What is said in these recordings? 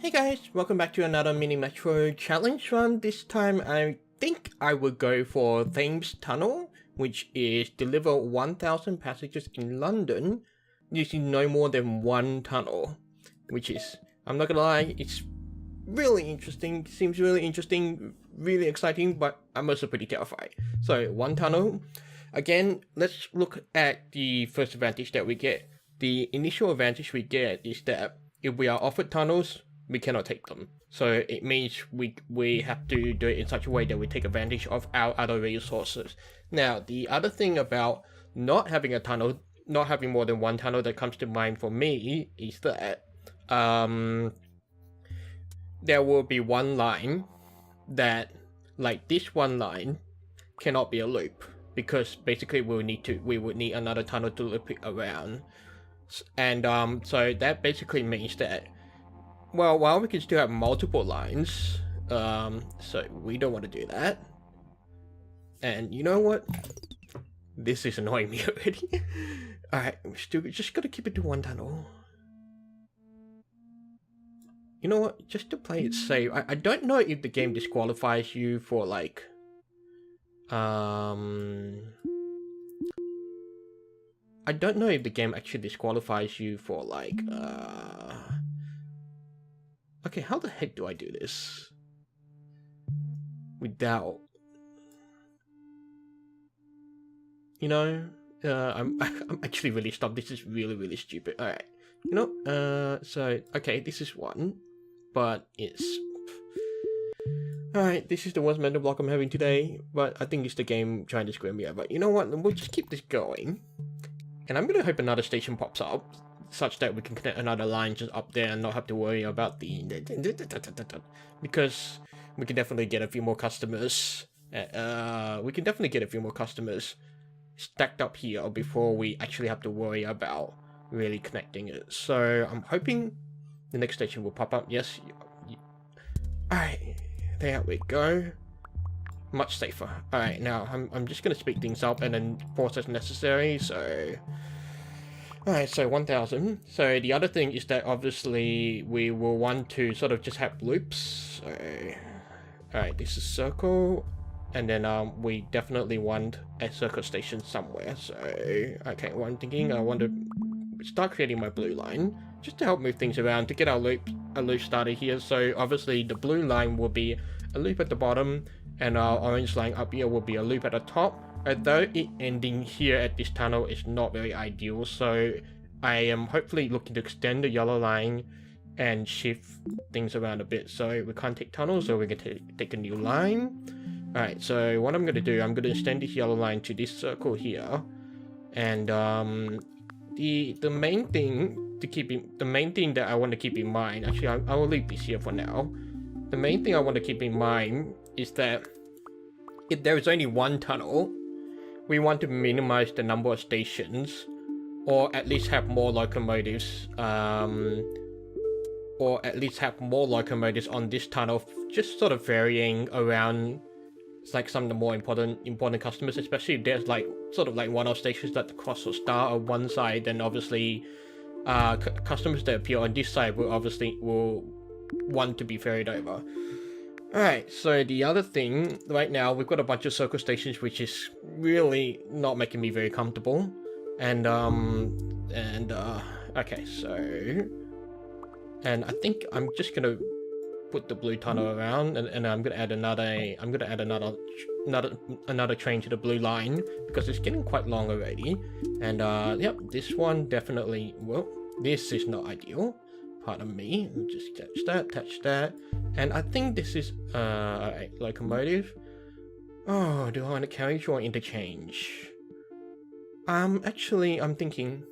Hey guys, welcome back to another mini metro challenge run. This time I think I will go for Thames Tunnel, which is deliver 1,000 passengers in London using no more than one tunnel, which is, I'm not gonna lie, it's really interesting, seems really interesting, really exciting, but I'm also pretty terrified. So one tunnel. Again, let's look at the first advantage that we get. The initial advantage we get is that if we are offered tunnels, we cannot take them. So it means we have to do it in such a way that we take advantage of our other resources. Now, the other thing about not having a tunnel, not having more than one tunnel that comes to mind for me is that there will be one line that, like this one line, cannot be a loop, because basically we would need another tunnel to loop it around. And so that basically means that, well, while we can still have multiple lines, so we don't want to do that. And you know what? This is annoying me already. Alright, we're still just gotta keep it to one tunnel. You know what? Just to play it safe, I don't know if the game disqualifies you for like, I don't know if the game actually disqualifies you for like, okay, how the heck do I do this without, you know, I'm actually really stumped. This is really stupid. All right, you know, so okay, this is one, but it's all right. This is the worst mental block I'm having today, but I think it's the game trying to screw me over. You know what? We'll just keep this going, and I'm gonna hope another station pops up, such that we can connect another line just up there and not have to worry about the, because we can definitely get a few more customers. We can definitely get a few more customers stacked up here before we actually have to worry about really connecting it. So I'm hoping the next station will pop up. Yes. Alright, there we go. Much safer. Alright, now I'm just gonna speed things up and then pause as necessary. So alright, so 1,000. So the other thing is that obviously we will want to sort of just have loops. So alright, this is circle, and then we definitely want a circle station somewhere. So okay, what I'm thinking, I want to start creating my blue line just to help move things around to get our loop started here. So obviously the blue line will be a loop at the bottom, and our orange line up here will be a loop at the top. Although it ending here at this tunnel is not very ideal, so I am hopefully looking to extend the yellow line and shift things around a bit. So we can't take tunnels, so we're going to take a new line. Alright, so what I'm going to do, I'm going to extend this yellow line to this circle here. And the main thing that I want to keep in mind, actually I will leave this here for now. The main thing I want to keep in mind is that if there is only one tunnel, we want to minimize the number of stations, or at least have more locomotives, on this tunnel, just sort of varying around, like some of the more important customers, especially if there's like sort of like one-off stations that the cross or star on one side, then obviously customers that appear on this side will want to be ferried over. Alright, so the other thing, right now we've got a bunch of circle stations, which is really not making me very comfortable. And okay, so, and I think I'm just gonna put the blue tunnel around, and I'm gonna add another train to the blue line, because it's getting quite long already. And yep, this one definitely, well, this is not ideal. Pardon me, just touch that, and I think this is alright, locomotive. Oh, do I want to carriage or interchange? Actually, I'm thinking,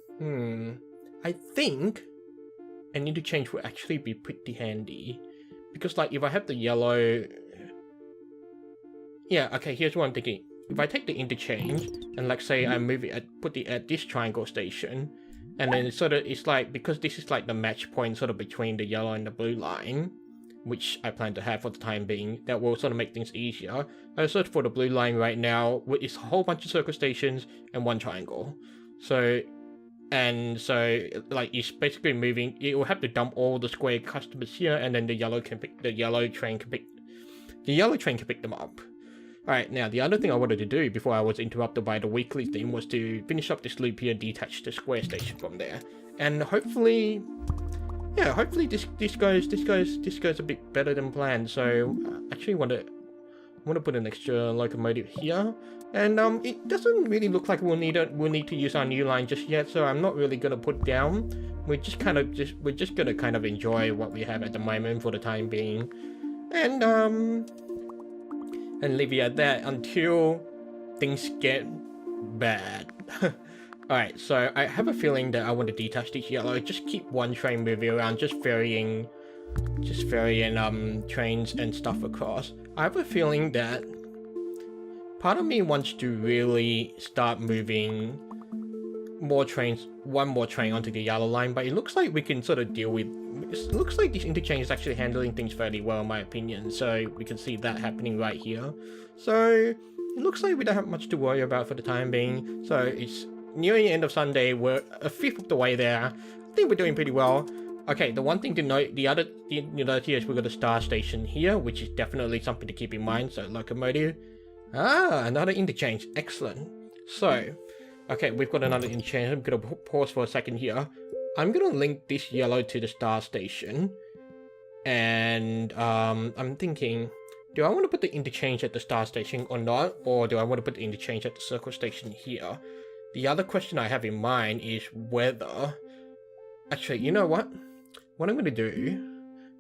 I think an interchange would actually be pretty handy, because like if I have the yellow, yeah, okay, here's what I'm thinking. If I take the interchange and like say I move it put it at this triangle station, and then sort of, it's like, because this is like the match point sort of between the yellow and the blue line, which I plan to have for the time being, that will sort of make things easier. I search for the blue line right now, it's a whole bunch of circle stations and one triangle. So And so, like, it's basically moving. It will have to dump all the square customers here, and then the yellow train can pick them up. Alright, now the other thing I wanted to do before I was interrupted by the weekly theme was to finish up this loop here and detach the square station from there. And hopefully, yeah, hopefully this goes a bit better than planned. So I actually want to put an extra locomotive here. And it doesn't really look like we'll need to use our new line just yet, so I'm not really gonna put down. We're just gonna kind of enjoy what we have at the moment for the time being, and leave it at that until things get bad. Alright, so I have a feeling that I want to detach this yellow. Just keep one train moving around, just varying trains and stuff across. I have a feeling that part of me wants to really start moving one more train onto the yellow line, but it looks like we can sort of deal with. It looks like this interchange is actually handling things fairly well, in my opinion. So we can see that happening right here. So it looks like we don't have much to worry about for the time being. So it's nearing the end of Sunday. We're a fifth of the way there. I think we're doing pretty well. Okay, the one thing to note, the other here is we've got a star station here, which is definitely something to keep in mind. So locomotive. Ah, another interchange. Excellent. So, okay, we've got another interchange. I'm gonna pause for a second here. I'm gonna link this yellow to the star station, and I'm thinking, do I want to put the interchange at the star station or not, or do I want to put the interchange at the circle station here? The other question I have in mind is whether, actually, you know what? What I'm gonna do,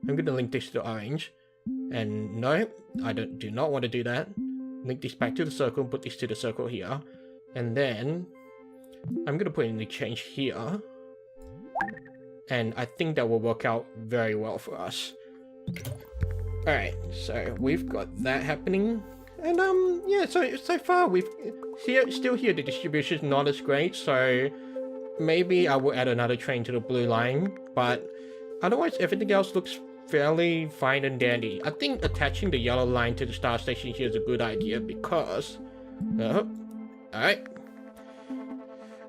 I'm gonna link this to orange, and no, I do not want to do that. Link this back to the circle and put this to the circle here, and then I'm gonna put in the change here, and I think that will work out very well for us. Alright, so we've got that happening, and yeah, so far we've still here the distribution is not as great, so maybe I will add another train to the blue line, but otherwise everything else looks fairly fine and dandy. I think attaching the yellow line to the star station here is a good idea because alright.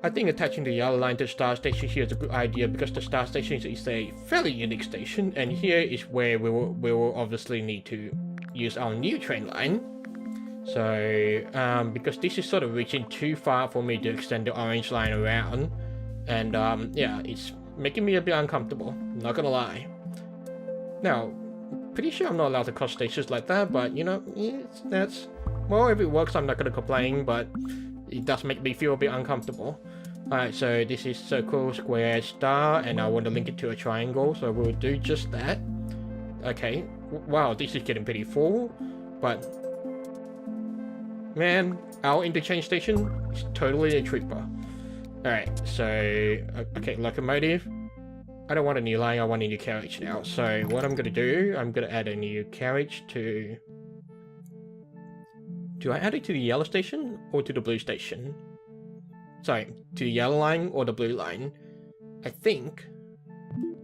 I think attaching the yellow line to the star station here is a good idea because the star station is a fairly unique station, and here is where we will obviously need to use our new train line. So because this is sort of reaching too far for me to extend the orange line around, and yeah, it's making me a bit uncomfortable, not gonna lie. Now, pretty sure I'm not allowed to cross stations like that, but you know, well, if it works, I'm not gonna complain, but it does make me feel a bit uncomfortable. Alright, so this is circle, square, star, and I want to link it to a triangle, so we'll do just that. Okay, wow, this is getting pretty full, but man, our interchange station is totally a trooper. Alright, so, okay, locomotive. I don't want a new line, I want a new carriage now. So what I'm gonna do, I'm gonna add a new carriage to... Do I add it to the yellow station or to the blue station? Sorry, to the yellow line or the blue line? I think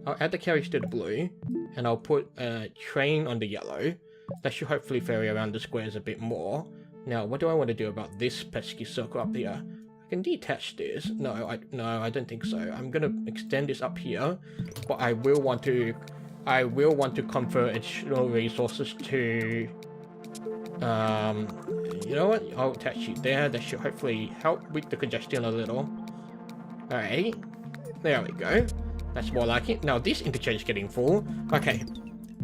I'll add the carriage to the blue, and I'll put a train on the yellow. That should hopefully vary around the squares a bit more. Now, what do I want to do about this pesky circle up here? I can detach this. No, I don't think so. I'm gonna extend this up here, but I will want to convert additional resources to, you know what? I'll attach you there. That should hopefully help with the congestion a little. Alright, there we go. That's more like it. Now this interchange is getting full. Okay,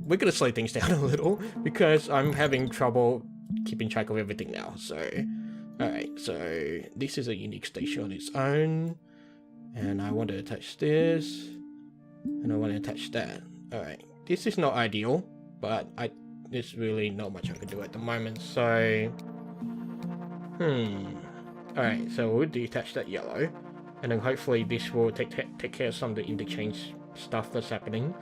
we're gonna slow things down a little because I'm having trouble keeping track of everything now. So. Alright, so this is a unique station on its own, and I want to attach this, and I want to attach that. Alright, this is not ideal, but there's really not much I can do at the moment, so... Alright, so we'll detach that yellow, and then hopefully this will take care of some of the interchange stuff that's happening.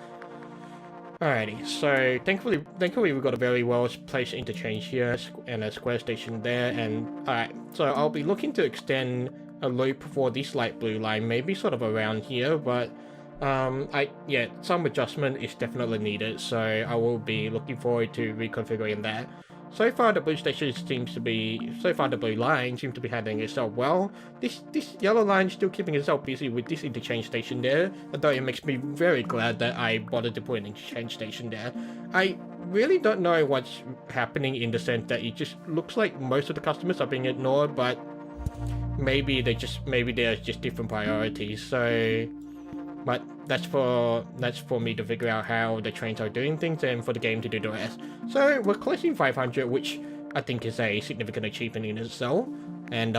Alrighty, so thankfully we've got a very well placed interchange here and a square station there, and alright, so I'll be looking to extend a loop for this light blue line, maybe sort of around here, but yeah, some adjustment is definitely needed, so I will be looking forward to reconfiguring that. So far, the blue station seems to be. So far, the blue line seems to be handling itself well. This yellow line is still keeping itself busy with this interchange station there. Although it makes me very glad that I bothered to put an interchange station there. I really don't know what's happening in the sense that it just looks like most of the customers are being ignored, but maybe there's just different priorities. So. But that's for me to figure out how the trains are doing things and for the game to do the rest. So we're collecting 500, which I think is a significant achievement in itself. And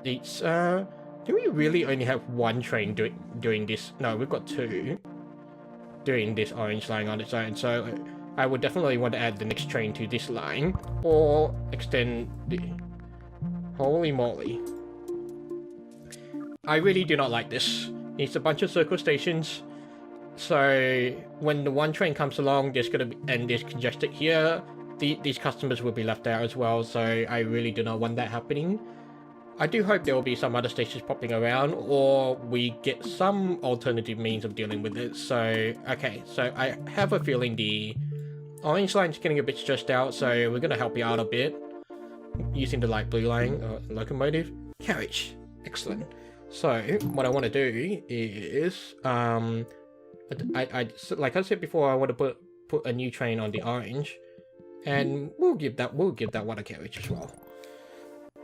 it's do we really only have one train doing this? No, we've got two doing this orange line on its own. So I would definitely want to add the next train to this line or extend the. Holy moly! I really do not like this. It's a bunch of circle stations, so when the one train comes along, there's congested here. These customers will be left out as well, so I really do not want that happening. I do hope there will be some other stations popping around, or we get some alternative means of dealing with it. So, okay, so I have a feeling the orange line is getting a bit stressed out, so we're going to help you out a bit using the light blue line, locomotive, carriage. Excellent. So what I want to do is, like I said before, I want to put a new train on the orange, and we'll give that one a carriage as well.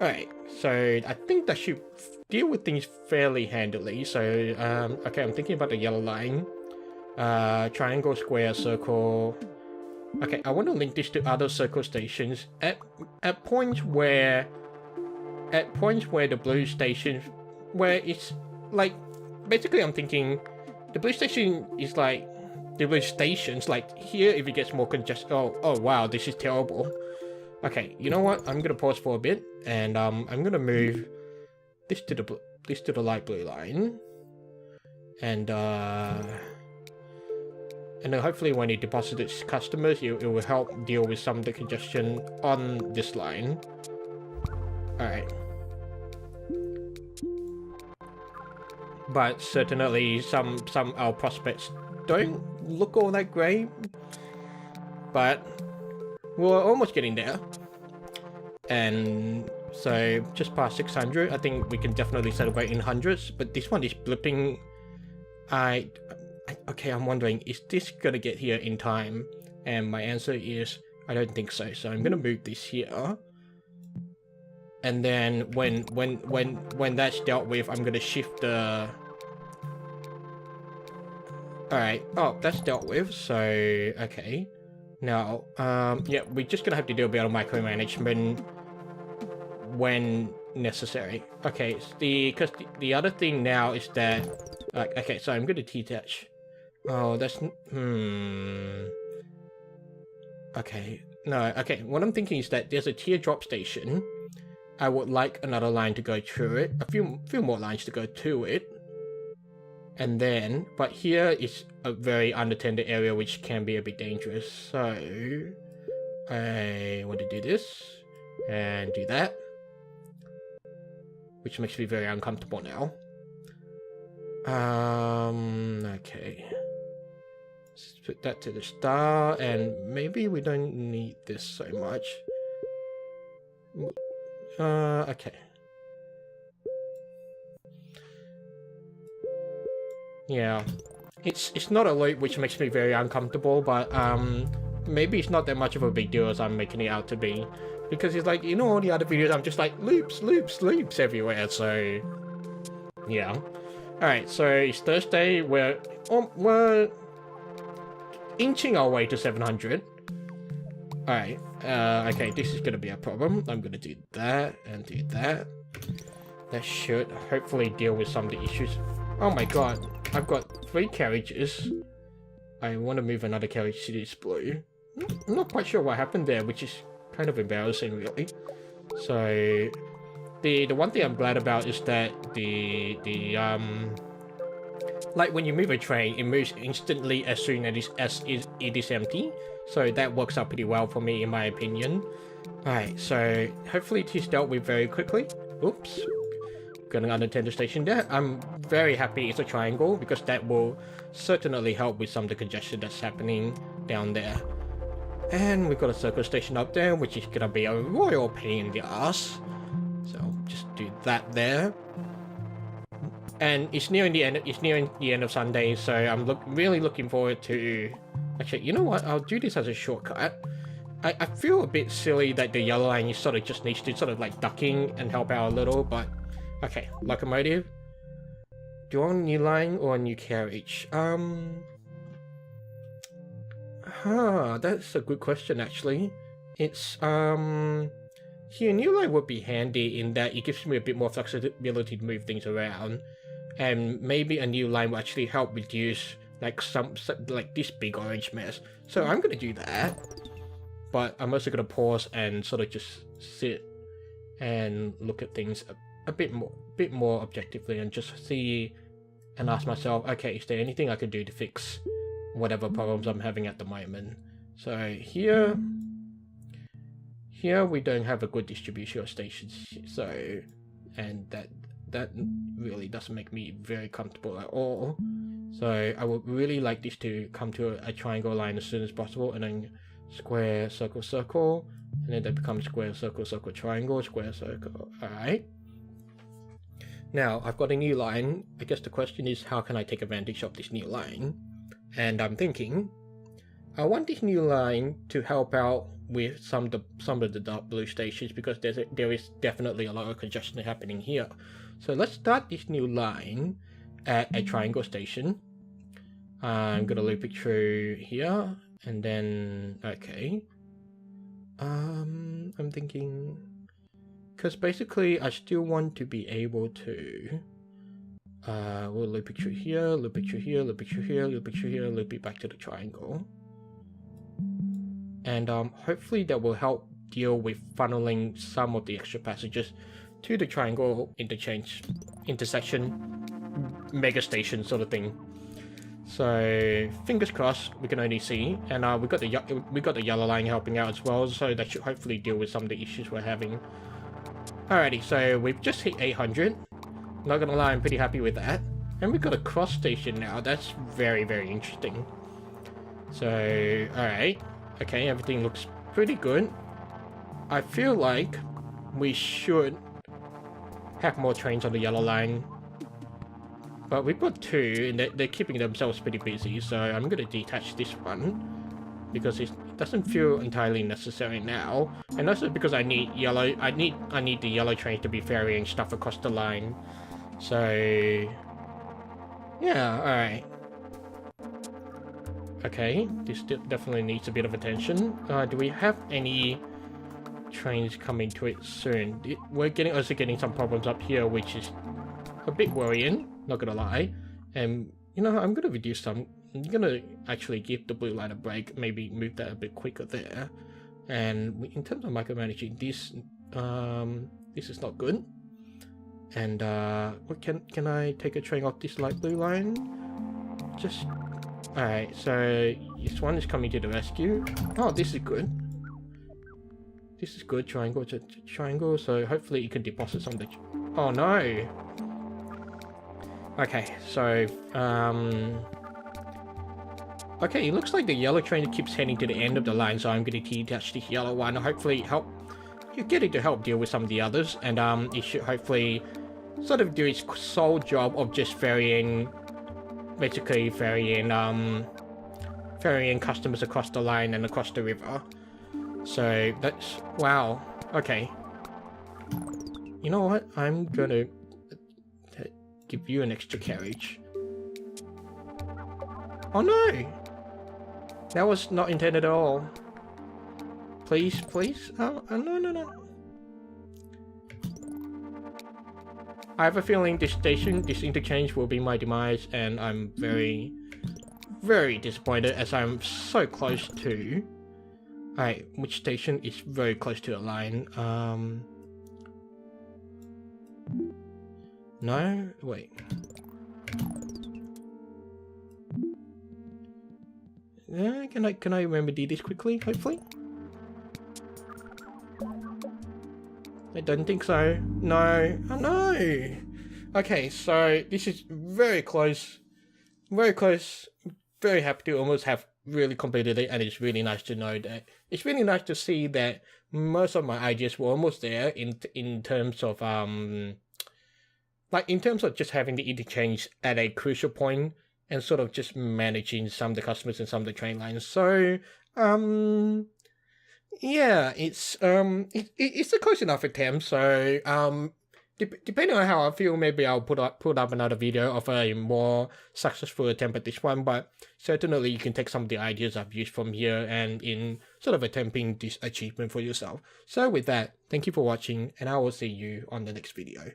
All right, so I think that should deal with things fairly handily. So okay, I'm thinking about the yellow line, triangle, square, circle. Okay, I want to link this to other circle stations at points where the blue stations. Where it's like, basically I'm thinking the blue station is like, the blue stations, like here if it gets more congested, oh wow, this is terrible. Okay, you know what, I'm gonna pause for a bit, and I'm gonna move this to the light blue line, and then hopefully when it deposits its customers, it will help deal with some of the congestion on this line. Alright. But certainly some our prospects don't look all that great, but we're almost getting there. And so just past 600, I think we can definitely celebrate in hundreds, but this one is blipping. Okay, I'm wondering, is this gonna get here in time? And my answer is I don't think so. So I'm gonna move this here. And then when that's dealt with, I'm gonna shift the. Alright, oh, that's dealt with, so okay. Now, yeah, we're just gonna have to do a bit of micromanagement when necessary. Okay, because the other thing now is that, okay, so I'm gonna detach. Oh, that's okay, no, okay. What I'm thinking is that there's a teardrop station. I would like another line to go through it, a few more lines to go to it, and then, but here is a very unattended area which can be a bit dangerous. So I want to do this and do that, which makes me very uncomfortable now. Okay. Let's put that to the star, and maybe we don't need this so much. Okay. Yeah. It's not a loop, which makes me very uncomfortable, but maybe it's not that much of a big deal as I'm making it out to be. Because it's like, you know, all the other videos, I'm just like, loops everywhere, so yeah. Alright, so it's Thursday, we're inching our way to 700. Alright, okay, this is gonna be a problem. I'm gonna do that and do that. That should hopefully deal with some of the issues. Oh my god, I've got 3 carriages. I want to move another carriage to this blue. I'm not quite sure what happened there, which is kind of embarrassing, really. So the one thing I'm glad about is that like when you move a train, it moves instantly as soon as it is empty. So that works out pretty well for me, in my opinion. Alright, so hopefully it is dealt with very quickly. Oops. Got an unattended station there. I'm very happy it's a triangle, because that will certainly help with some of the congestion that's happening down there. And we've got a circle station up there, which is gonna be a royal pain in the ass. So just do that there. And it's nearing the end. It's nearing the end of Sunday, so I'm really looking forward to. Actually, you know what? I'll do this as a shortcut. I feel a bit silly that the yellow line sort of just needs to sort of like ducking and help out a little, but okay. Locomotive. Do you want a new line or a new carriage? That's a good question actually. It's here, new line would be handy in that it gives me a bit more flexibility to move things around, and maybe a new line will actually help reduce like some like this big orange mess. So I'm gonna do that, but I'm also gonna pause and sort of just sit and look at things a bit more objectively and just see and ask myself, okay, is there anything I can do to fix whatever problems I'm having at the moment? So here we don't have a good distribution of stations, so, and that really doesn't make me very comfortable at all. So I would really like this to come to a triangle line as soon as possible, and then square, circle, circle, and then that becomes square, circle, circle, triangle, square, circle. Alright. Now I've got a new line. I guess the question is, how can I take advantage of this new line? And I'm thinking, I want this new line to help out with some of the dark blue stations, because there is definitely a lot of congestion happening here. So let's start this new line at a triangle station. I'm gonna loop it through here, and then okay. I'm thinking, because basically I still want to be able to. We'll loop it through here, loop it through here, loop it through here, loop it through here, loop it back to the triangle. And hopefully that will help deal with funneling some of the extra passengers to the triangle intersection mega station sort of thing. So fingers crossed, we can only see, and we got the yellow line helping out as well, so that should hopefully deal with some of the issues we're having. Alrighty, so we've just hit 800. Not gonna lie, I'm pretty happy with that. And we've got a cross station now. That's very, very interesting. So, alright. Okay, everything looks pretty good. I feel like we should have more trains on the yellow line. But we've got two, and they're keeping themselves pretty busy, so I'm gonna detach this one, because it doesn't feel entirely necessary now. And also because I need the yellow train to be ferrying stuff across the line. So yeah, alright. Okay, this definitely needs a bit of attention. Do we have any trains coming to it soon? We're also getting some problems up here, which is a bit worrying, not gonna lie. And you know, I'm gonna reduce some. I'm gonna actually give the blue line a break, maybe move that a bit quicker there. And in terms of micromanaging, this is not good. And what can I take a train off this light blue line? Just alright. So this one is coming to the rescue. Oh, this is good. This is good. Triangle to triangle. So hopefully you can deposit some of the. Oh no. Okay, so okay, it looks like the yellow train keeps heading to the end of the line, so I'm going to detach this yellow one. Hopefully you get it to help deal with some of the others, and it should hopefully sort of do its sole job of just ferrying customers across the line and across the river. So that's wow. Okay, you know what? I'm gonna give you an extra carriage. Oh no! That was not intended at all. Please, please? Oh, no. I have a feeling this interchange will be my demise, and I'm very, very disappointed as I'm so close to... Alright, which station is very close to the line? No? Wait. Can I remedy this quickly, hopefully? I don't think so. No. Oh no! Okay, so this is very close. Very close. Very happy to almost have really completed it, and it's really nice to know that it's really nice to see that most of my ideas were almost there in terms of like in terms of just having the interchange at a crucial point and sort of just managing some of the customers and some of the train lines. So yeah, it's a close enough attempt. So depending on how I feel, maybe I'll put up another video of a more successful attempt at this one. But certainly, you can take some of the ideas I've used from here and in sort of attempting this achievement for yourself. So with that, thank you for watching, and I will see you on the next video.